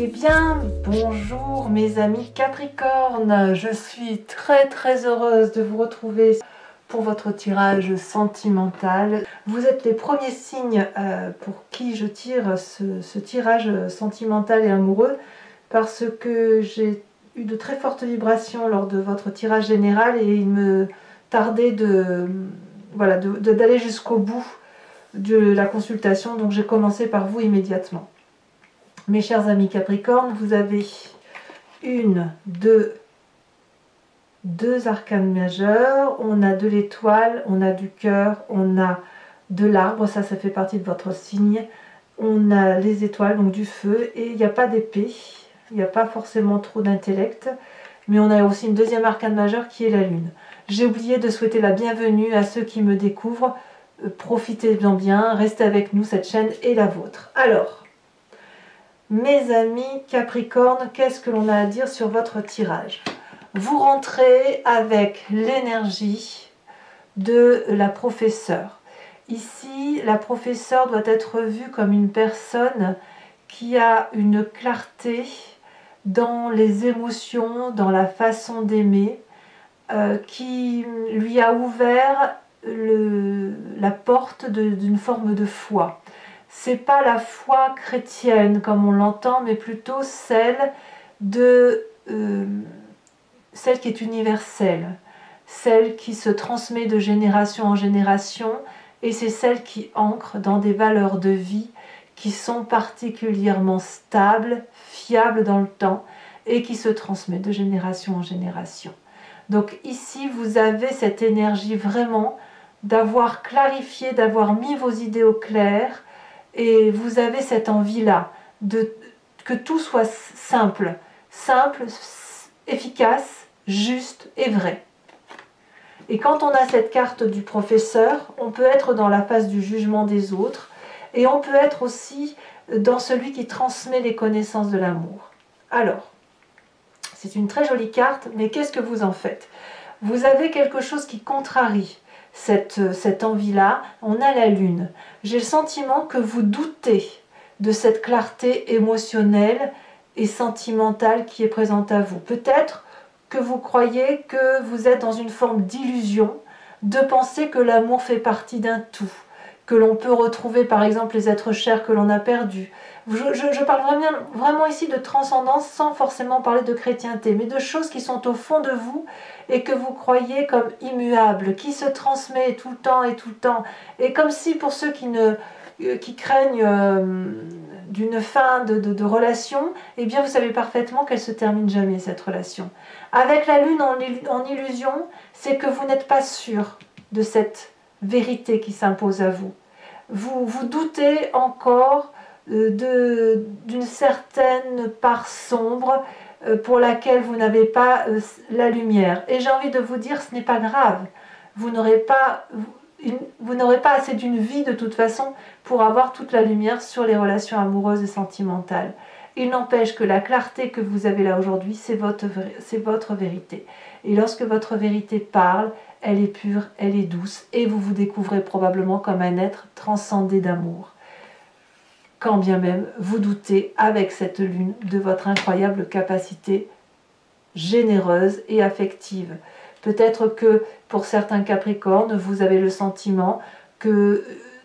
Eh bien, bonjour mes amis Capricorne, je suis très heureuse de vous retrouver pour votre tirage sentimental. Vous êtes les premiers signes pour qui je tire ce tirage sentimental et amoureux parce que j'ai eu de très fortes vibrations lors de votre tirage général et il me tardait d'aller jusqu'au bout de la consultation, donc j'ai commencé par vous immédiatement. Mes chers amis Capricorne, vous avez deux arcanes majeures, on a de l'étoile, on a du cœur, on a de l'arbre, ça fait partie de votre signe, on a les étoiles, donc du feu, et il n'y a pas d'épée, il n'y a pas forcément trop d'intellect, mais on a aussi une deuxième arcane majeure qui est la lune. J'ai oublié de souhaiter la bienvenue à ceux qui me découvrent, profitez-en bien, restez avec nous, cette chaîne est la vôtre. Alors, mes amis Capricorne, qu'est-ce que l'on a à dire sur votre tirage? Vous rentrez avec l'énergie de la professeure. Ici, la professeure doit être vue comme une personne qui a une clarté dans les émotions, dans la façon d'aimer, qui lui a ouvert la porte d'une forme de foi. C'est pas la foi chrétienne comme on l'entend, mais plutôt celle qui est universelle, celle qui se transmet de génération en génération, et c'est celle qui ancre dans des valeurs de vie qui sont particulièrement stables, fiables dans le temps, et qui se transmet de génération en génération. Donc ici, vous avez cette énergie vraiment d'avoir clarifié, d'avoir mis vos idées au clair, et vous avez cette envie-là, que tout soit simple, efficace, juste et vrai. Et quand on a cette carte du professeur, on peut être dans la phase du jugement des autres, et on peut être aussi dans celui qui transmet les connaissances de l'amour. Alors, c'est une très jolie carte, mais qu'est-ce que vous en faites? Vous avez quelque chose qui contrarie cette envie-là. On a la lune. J'ai le sentiment que vous doutez de cette clarté émotionnelle et sentimentale qui est présente à vous. Peut-être que vous croyez que vous êtes dans une forme d'illusion, de penser que l'amour fait partie d'un tout, que l'on peut retrouver par exemple les êtres chers que l'on a perdus. Je parle vraiment ici de transcendance sans forcément parler de chrétienté, mais de choses qui sont au fond de vous et que vous croyez comme immuables, qui se transmet tout le temps, et comme si pour ceux qui craignent d'une fin de relation, eh bien vous savez parfaitement qu'elle se termine jamais, cette relation. Avec la lune en illusion, c'est que vous n'êtes pas sûr de cette vérité qui s'impose à vous. Vous doutez encore d'une certaine part sombre pour laquelle vous n'avez pas la lumière. Et j'ai envie de vous dire, ce n'est pas grave. Vous n'aurez pas assez d'une vie de toute façon pour avoir toute la lumière sur les relations amoureuses et sentimentales. Il n'empêche que la clarté que vous avez là aujourd'hui, c'est votre vérité. Et lorsque votre vérité parle, elle est pure, elle est douce, et vous vous découvrez probablement comme un être transcendé d'amour. Quand bien même vous doutez avec cette lune de votre incroyable capacité généreuse et affective. Peut-être que pour certains Capricornes, vous avez le sentiment que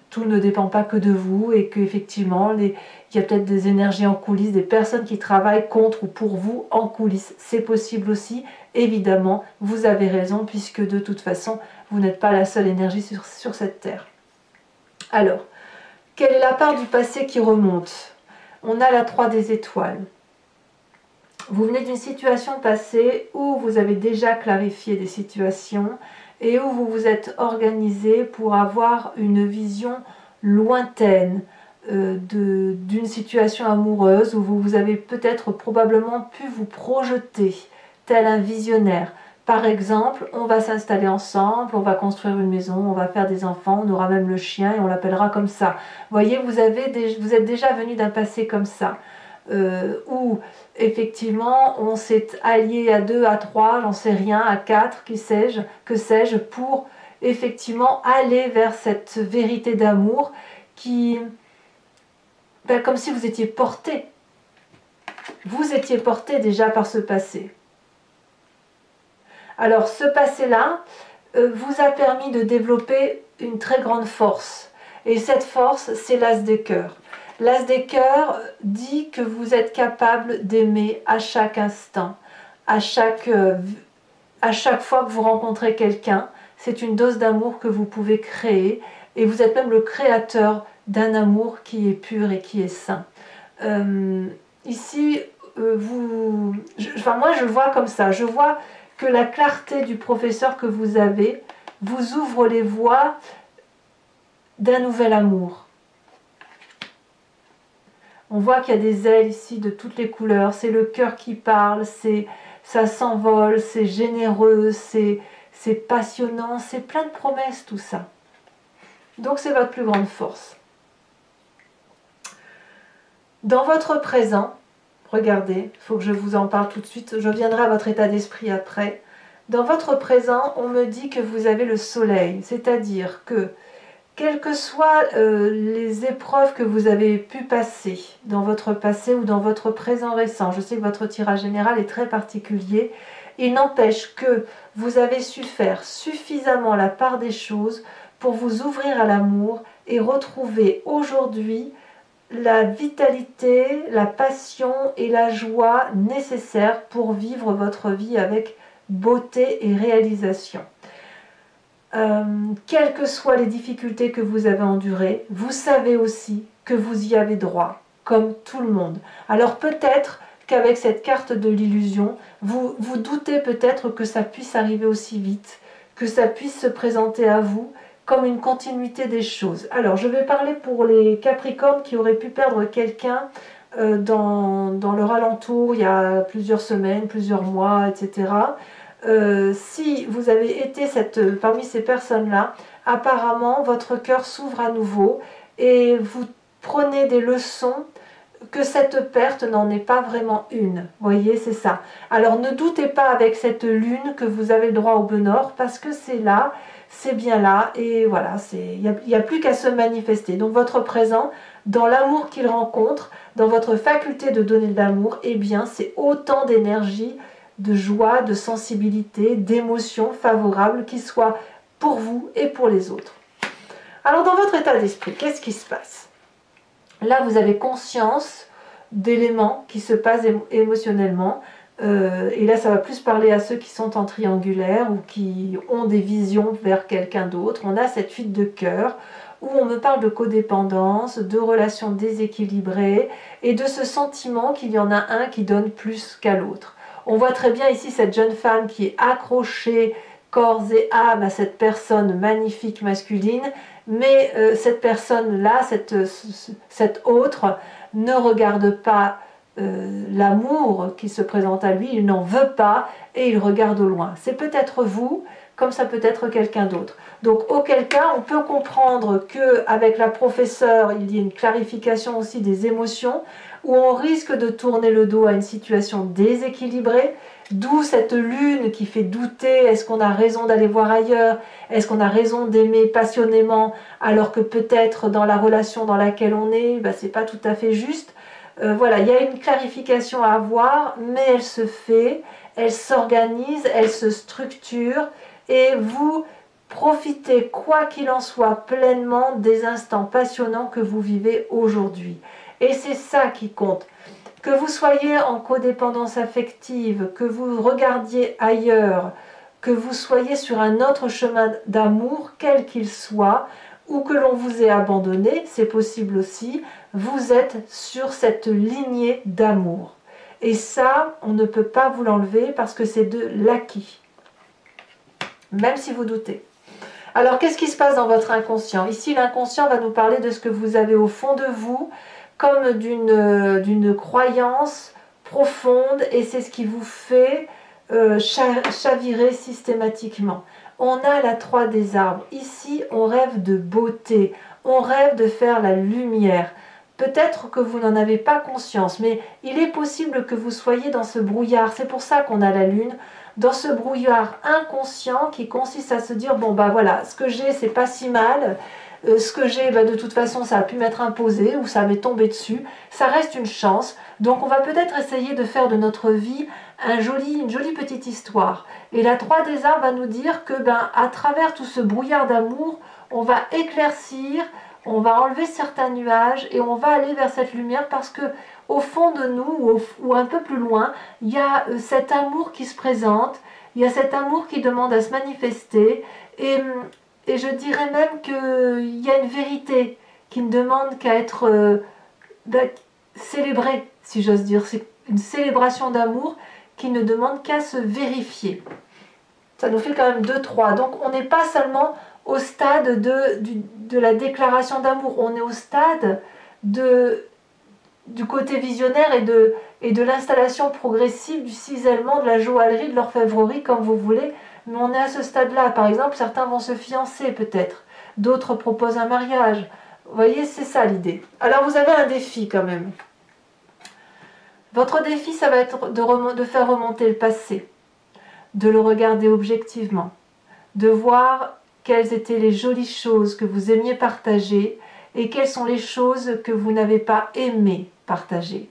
tout ne dépend pas que de vous et qu'effectivement, il y a peut-être des énergies en coulisses, des personnes qui travaillent contre ou pour vous en coulisses. C'est possible aussi, évidemment, vous avez raison, puisque de toute façon, vous n'êtes pas la seule énergie sur cette terre. Alors, quelle est la part du passé qui remonte? On a la 3 des étoiles. Vous venez d'une situation passée où vous avez déjà clarifié des situations et où vous vous êtes organisé pour avoir une vision lointaine d'une situation amoureuse où vous avez peut-être probablement pu vous projeter tel un visionnaire. Par exemple, on va s'installer ensemble, on va construire une maison, on va faire des enfants, on aura même le chien et on l'appellera comme ça. Vous voyez, vous êtes déjà venu d'un passé comme ça. Où effectivement on s'est allié à 2, à 3, j'en sais rien, à 4, que sais-je, pour effectivement aller vers cette vérité d'amour qui, comme si vous étiez porté vous étiez porté déjà par ce passé. Alors ce passé-là vous a permis de développer une très grande force. Et cette force, c'est l'as des cœurs. L'as des cœurs dit que vous êtes capable d'aimer à chaque instant, à chaque fois que vous rencontrez quelqu'un. C'est une dose d'amour que vous pouvez créer et vous êtes même le créateur d'un amour qui est pur et qui est sain. Ici, moi je le vois comme ça. Je vois que la clarté du professeur que vous avez vous ouvre les voies d'un nouvel amour. On voit qu'il y a des ailes ici de toutes les couleurs, c'est le cœur qui parle, ça s'envole, c'est généreux, c'est passionnant, c'est plein de promesses tout ça. Donc c'est votre plus grande force. Dans votre présent, regardez, il faut que je vous en parle tout de suite, je viendrai à votre état d'esprit après. Dans votre présent, on me dit que vous avez le soleil, c'est-à-dire que quelles que soient les épreuves que vous avez pu passer dans votre passé ou dans votre présent récent, je sais que votre tirage général est très particulier, il n'empêche que vous avez su faire suffisamment la part des choses pour vous ouvrir à l'amour et retrouver aujourd'hui la vitalité, la passion et la joie nécessaires pour vivre votre vie avec beauté et réalisation. Quelles que soient les difficultés que vous avez endurées, vous savez aussi que vous y avez droit, comme tout le monde. Alors peut-être qu'avec cette carte de l'illusion, vous doutez peut-être que ça puisse arriver aussi vite, que ça puisse se présenter à vous comme une continuité des choses. Alors je vais parler pour les Capricornes qui auraient pu perdre quelqu'un dans leur alentour il y a plusieurs semaines, plusieurs mois, etc. Si vous avez été parmi ces personnes-là, apparemment votre cœur s'ouvre à nouveau et vous prenez des leçons que cette perte n'en est pas vraiment une. Vous voyez, c'est ça. Alors ne doutez pas avec cette lune que vous avez le droit au bonheur parce que c'est là, c'est bien là et voilà, il n'y a plus qu'à se manifester. Donc votre présent, dans l'amour qu'il rencontre, dans votre faculté de donner de l'amour, eh bien c'est autant d'énergie, de joie, de sensibilité, d'émotions favorables qui soient pour vous et pour les autres. Alors dans votre état d'esprit, qu'est-ce qui se passe? Là, vous avez conscience d'éléments qui se passent émotionnellement. Et là, ça va plus parler à ceux qui sont en triangulaire ou qui ont des visions vers quelqu'un d'autre. On a cette fuite de cœur où on me parle de codépendance, de relations déséquilibrées et de ce sentiment qu'il y en a un qui donne plus qu'à l'autre. On voit très bien ici cette jeune femme qui est accrochée corps et âme à cette personne magnifique masculine, mais cette personne-là, cette autre, ne regarde pas l'amour qui se présente à lui, il n'en veut pas et il regarde au loin. C'est peut-être vous, comme ça peut être quelqu'un d'autre. Donc auquel cas, on peut comprendre qu'avec la professeure, il y a une clarification aussi des émotions, où on risque de tourner le dos à une situation déséquilibrée, d'où cette lune qui fait douter, est-ce qu'on a raison d'aller voir ailleurs, est-ce qu'on a raison d'aimer passionnément, alors que peut-être dans la relation dans laquelle on est, c'est pas tout à fait juste. Voilà, il y a une clarification à avoir, mais elle se fait, elle s'organise, elle se structure, et vous profitez, quoi qu'il en soit, pleinement des instants passionnants que vous vivez aujourd'hui. Et c'est ça qui compte. Que vous soyez en codépendance affective, que vous regardiez ailleurs, que vous soyez sur un autre chemin d'amour, quel qu'il soit, ou que l'on vous ait abandonné, c'est possible aussi, vous êtes sur cette lignée d'amour. Et ça, on ne peut pas vous l'enlever parce que c'est de l'acquis, même si vous doutez. Alors, qu'est-ce qui se passe dans votre inconscient? Ici, l'inconscient va nous parler de ce que vous avez au fond de vous, comme d'une croyance profonde, et c'est ce qui vous fait chavirer systématiquement. On a la 3 des arbres. Ici, on rêve de beauté, on rêve de faire la lumière. Peut-être que vous n'en avez pas conscience, mais il est possible que vous soyez dans ce brouillard. C'est pour ça qu'on a la lune, dans ce brouillard inconscient qui consiste à se dire, bon voilà, ce que j'ai, c'est pas si mal, ce que j'ai, de toute façon, ça a pu m'être imposé ou ça m'est tombé dessus. Ça reste une chance. Donc on va peut-être essayer de faire de notre vie une jolie petite histoire. Et la 3 des arbres va nous dire que à travers tout ce brouillard d'amour, on va éclaircir, on va enlever certains nuages et on va aller vers cette lumière parce que au fond de nous, ou un peu plus loin, il y a cet amour qui se présente, il y a cet amour qui demande à se manifester, et je dirais même qu'il y a une vérité qui ne demande qu'à être célébrée, si j'ose dire. C'est une célébration d'amour qui ne demande qu'à se vérifier. Ça nous fait quand même 2-3. Donc on n'est pas seulement au stade de la déclaration d'amour, on est au stade du côté visionnaire et de l'installation progressive, du cisèlement, de la joaillerie, de l'orfèvrerie, comme vous voulez. Mais on est à ce stade-là. Par exemple, certains vont se fiancer peut-être, d'autres proposent un mariage. Vous voyez, c'est ça l'idée. Alors vous avez un défi quand même. Votre défi, ça va être de faire remonter le passé, de le regarder objectivement, de voir quelles étaient les jolies choses que vous aimiez partager et quelles sont les choses que vous n'avez pas aimé partager.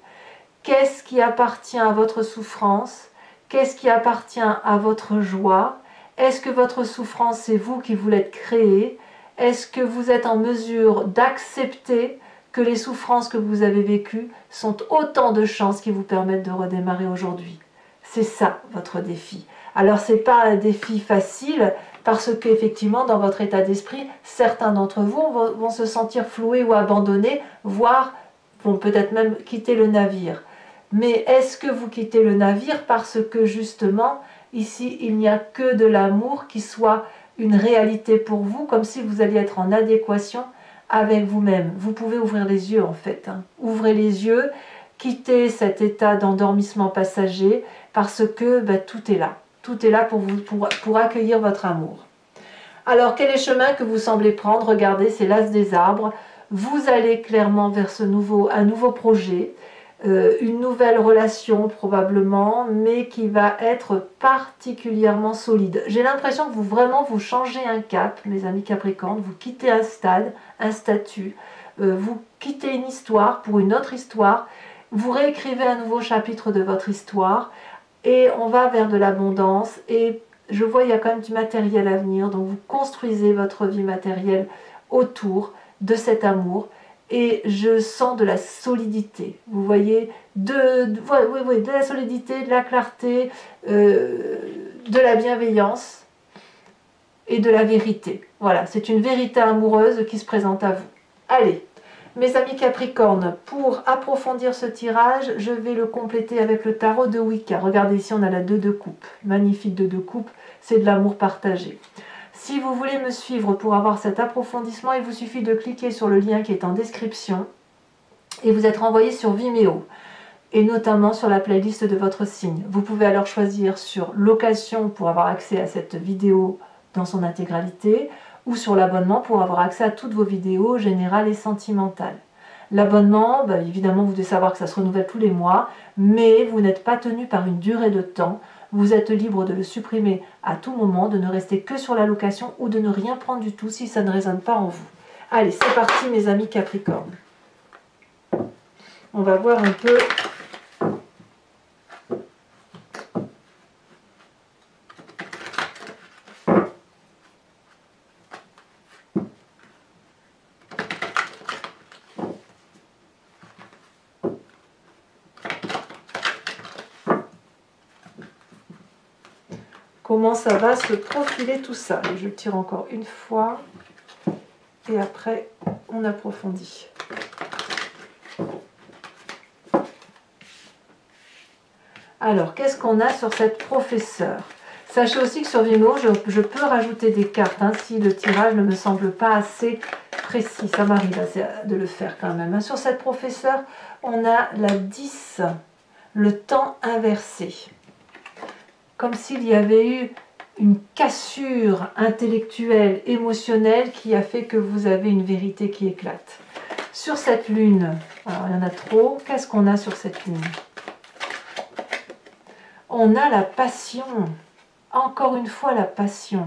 Qu'est-ce qui appartient à votre souffrance? Qu'est-ce qui appartient à votre joie? Est-ce que votre souffrance, c'est vous qui vous l'êtes créée? Est-ce que vous êtes en mesure d'accepter que les souffrances que vous avez vécues sont autant de chances qui vous permettent de redémarrer aujourd'hui? C'est ça votre défi. Alors ce n'est pas un défi facile parce qu'effectivement dans votre état d'esprit, certains d'entre vous vont se sentir floués ou abandonnés, voire vont peut-être même quitter le navire. Mais est-ce que vous quittez le navire parce que justement ici il n'y a que de l'amour qui soit une réalité pour vous, comme si vous alliez être en adéquation avec vous-même? Vous pouvez ouvrir les yeux en fait. Ouvrez les yeux, quittez cet état d'endormissement passager parce que tout est là. Tout est là pour accueillir votre amour. Alors quel est le chemin que vous semblez prendre? Regardez, c'est l'as des arbres. Vous allez clairement vers un nouveau projet, une nouvelle relation probablement, mais qui va être particulièrement solide. J'ai l'impression que vous changez un cap, mes amis Capricorne, vous quittez un stade, un statut, vous quittez une histoire pour une autre histoire, vous réécrivez un nouveau chapitre de votre histoire, et on va vers de l'abondance, et je vois il y a quand même du matériel à venir, donc vous construisez votre vie matérielle autour de cet amour, et je sens de la solidité, vous voyez, de la solidité, de la clarté, de la bienveillance et de la vérité. Voilà, c'est une vérité amoureuse qui se présente à vous. Allez, mes amis Capricorne, pour approfondir ce tirage, je vais le compléter avec le tarot de Wicca. Regardez ici, on a la 2 de coupe, magnifique 2 de coupe, c'est de l'amour partagé. Si vous voulez me suivre pour avoir cet approfondissement, il vous suffit de cliquer sur le lien qui est en description et vous êtes renvoyé sur Vimeo et notamment sur la playlist de votre signe. Vous pouvez alors choisir sur location pour avoir accès à cette vidéo dans son intégralité ou sur l'abonnement pour avoir accès à toutes vos vidéos générales et sentimentales. L'abonnement, évidemment, vous devez savoir que ça se renouvelle tous les mois, mais vous n'êtes pas tenu par une durée de temps. Vous êtes libre de le supprimer à tout moment, de ne rester que sur la location ou de ne rien prendre du tout si ça ne résonne pas en vous. Allez, c'est parti mes amis Capricorne. On va voir un peu comment ça va se profiler tout ça. Et je le tire encore une fois et après on approfondit. Alors, qu'est-ce qu'on a sur cette professeure? Sachez aussi que sur Vimeo, je peux rajouter des cartes si le tirage ne me semble pas assez précis. Ça m'arrive de le faire quand même. Sur cette professeure, on a la 10, le temps inversé. Comme s'il y avait eu une cassure intellectuelle, émotionnelle qui a fait que vous avez une vérité qui éclate. Sur cette lune, alors il y en a trop, qu'est-ce qu'on a sur cette lune? On a la passion, encore une fois la passion.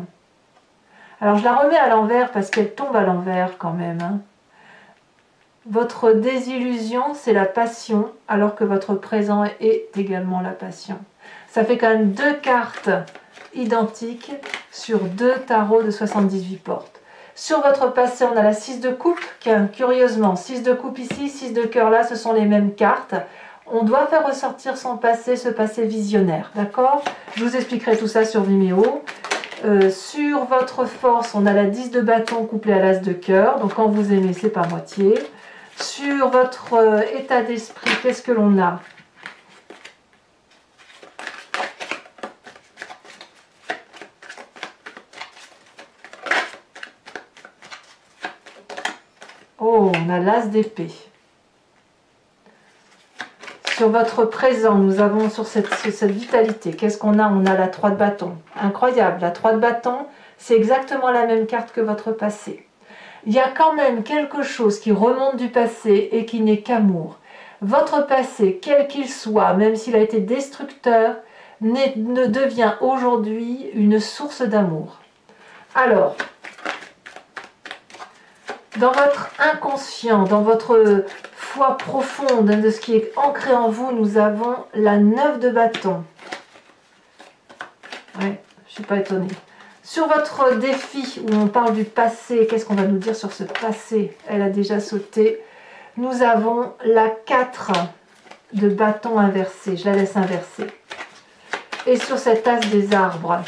Alors je la remets à l'envers parce qu'elle tombe à l'envers quand même. Hein. Votre désillusion, c'est la passion, alors que votre présent est également la passion. Ça fait quand même 2 cartes identiques sur 2 tarots de 78 portes. Sur votre passé, on a la 6 de coupe, curieusement, 6 de coupe ici, 6 de cœur là, ce sont les mêmes cartes. On doit faire ressortir son passé, ce passé visionnaire, d'accord? Je vous expliquerai tout ça sur Vimeo. Sur votre force, on a la 10 de bâton couplée à l'as de cœur, donc quand vous aimez, c'est par moitié. Sur votre état d'esprit, qu'est-ce que l'on a? Oh, on a l'as d'épée. Sur votre présent, nous avons sur cette vitalité, qu'est-ce qu'on a? On a la 3 de bâton. Incroyable, la 3 de bâton, c'est exactement la même carte que votre passé. Il y a quand même quelque chose qui remonte du passé et qui n'est qu'amour. Votre passé, quel qu'il soit, même s'il a été destructeur, ne devient aujourd'hui une source d'amour. Alors, dans votre inconscient, dans votre foi profonde, de ce qui est ancré en vous, nous avons la 9 de bâton. Ouais, je ne suis pas étonnée. Sur votre défi, où on parle du passé, qu'est-ce qu'on va nous dire sur ce passé? Elle a déjà sauté. Nous avons la 4 de bâton inversé. Je la laisse inverser. Et sur cet as des arbres,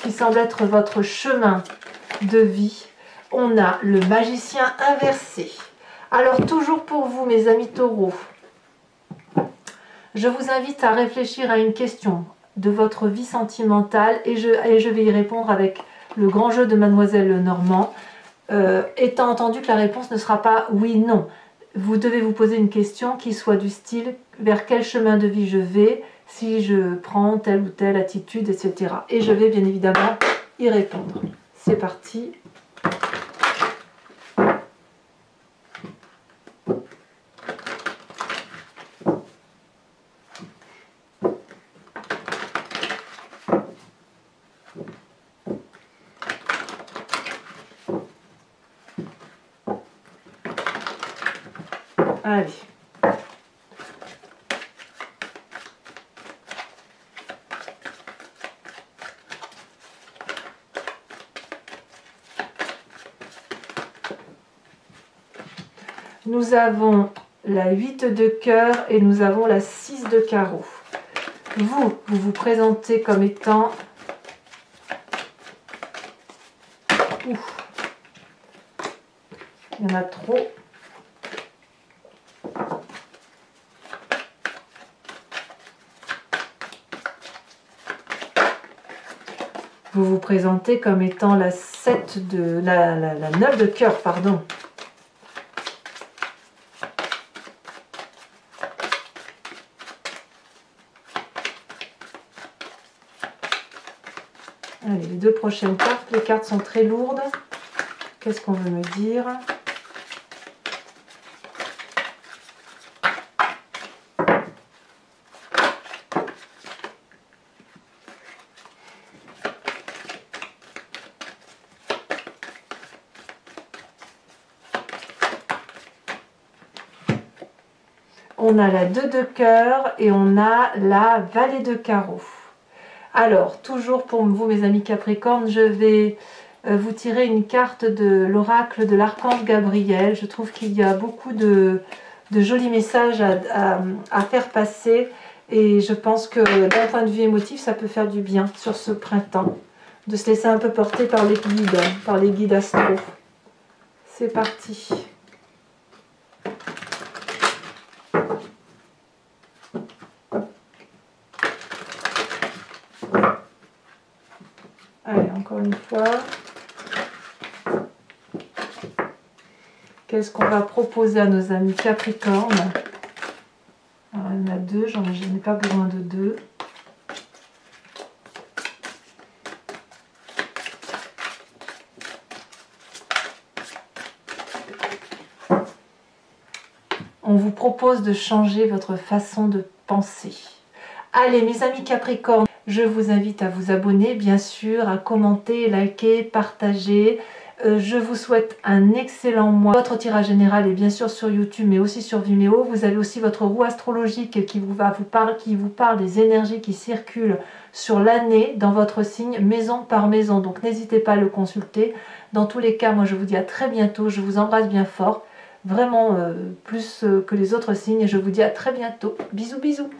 qui semble être votre chemin de vie, on a le magicien inversé. Alors toujours pour vous, mes amis taureaux, je vous invite à réfléchir à une question de votre vie sentimentale et je vais y répondre avec le grand jeu de Mademoiselle Lenormand, étant entendu que la réponse ne sera pas oui, non. Vous devez vous poser une question qui soit du style vers quel chemin de vie je vais, si je prends telle ou telle attitude, etc. Et je vais bien évidemment y répondre. C'est parti. Allez. Nous avons la 8 de cœur et nous avons la 6 de carreau. Vous vous présentez comme étant... Ouf. Il y en a trop. Vous vous présentez comme étant la 7 de... la 9 de cœur, pardon. Allez, les 2 prochaines cartes. Les cartes sont très lourdes. Qu'est-ce qu'on veut me dire ? On a la 2 de cœur et on a la vallée de carreau. Alors, toujours pour vous, mes amis Capricorne, je vais vous tirer une carte de l'oracle de l'archange Gabriel. Je trouve qu'il y a beaucoup de jolis messages à faire passer et je pense que d'un point de vue émotif, ça peut faire du bien sur ce printemps, de se laisser un peu porter par les guides astro. C'est parti. Allez, encore une fois. Qu'est-ce qu'on va proposer à nos amis Capricorne? Alors, il y en a 2, je n'ai pas besoin de 2. On vous propose de changer votre façon de penser. Allez, mes amis Capricorne, Je vous invite à vous abonner, bien sûr, à commenter, liker, partager. Je vous souhaite un excellent mois. Votre tirage général est bien sûr sur YouTube, mais aussi sur Vimeo. Vous avez aussi votre roue astrologique qui vous parle des énergies qui circulent sur l'année dans votre signe, maison par maison. Donc n'hésitez pas à le consulter. Dans tous les cas, moi je vous dis à très bientôt. Je vous embrasse bien fort, vraiment plus que les autres signes. Et je vous dis à très bientôt. Bisous, bisous.